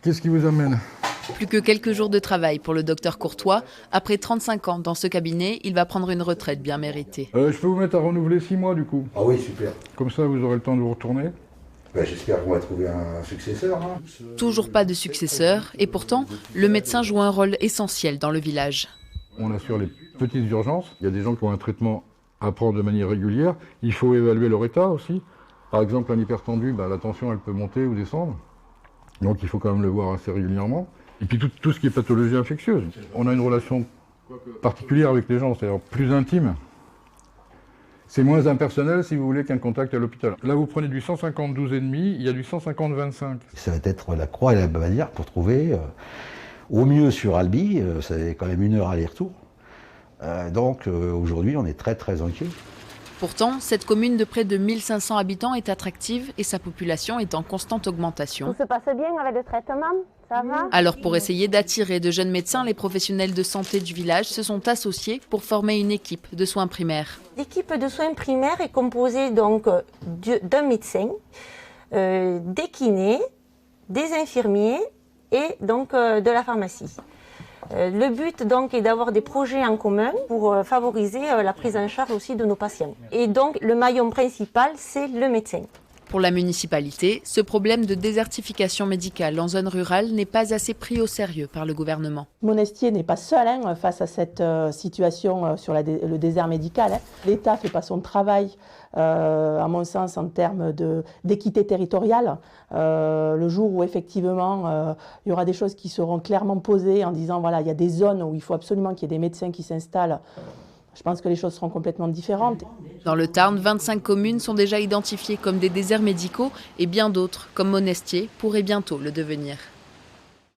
Qu'est-ce qui vous amène? Plus que quelques jours de travail pour le docteur Courtois. Après 35 ans dans ce cabinet, il va prendre une retraite bien méritée. Je peux vous mettre à renouveler 6 mois du coup. Ah oui, super. Comme ça, vous aurez le temps de vous retourner. J'espère qu'on va trouver un successeur. Hein. Toujours pas de successeur, et pourtant, le médecin joue un rôle essentiel dans le village. On assure les petites urgences. Il y a des gens qui ont un traitement à prendre de manière régulière. Il faut évaluer leur état aussi. Par exemple, un hypertendu, la tension, elle peut monter ou descendre. Donc il faut quand même le voir assez régulièrement. Et puis tout ce qui est pathologie infectieuse. On a une relation particulière avec les gens, c'est-à-dire plus intime. C'est moins impersonnel, si vous voulez, qu'un contact à l'hôpital. Là, vous prenez du 150-12,5, il y a du 150-25. Ça va être la croix et la bannière pour trouver, au mieux sur Albi, c'est quand même 1 heure aller-retour. Donc aujourd'hui, on est très très inquiets. Pourtant, cette commune de près de 1500 habitants est attractive et sa population est en constante augmentation. Tout se passe bien avec le traitement, ça va? Alors pour essayer d'attirer de jeunes médecins, les professionnels de santé du village se sont associés pour former une équipe de soins primaires. L'équipe de soins primaires est composée donc d'un médecin, des kinés, des infirmiers et donc de la pharmacie. Le but donc est d'avoir des projets en commun pour favoriser la prise en charge aussi de nos patients. Et donc le maillon principal, c'est le médecin. Pour la municipalité, ce problème de désertification médicale en zone rurale n'est pas assez pris au sérieux par le gouvernement. Monestier n'est pas seul face à cette situation sur le désert médical. L'État ne fait pas son travail, à mon sens, en termes d'équité territoriale. Le jour où effectivement il y aura des choses qui seront clairement posées en disant voilà, il y a des zones où il faut absolument qu'il y ait des médecins qui s'installent. Je pense que les choses seront complètement différentes. Dans le Tarn, 25 communes sont déjà identifiées comme des déserts médicaux et bien d'autres, comme Monestier, pourraient bientôt le devenir.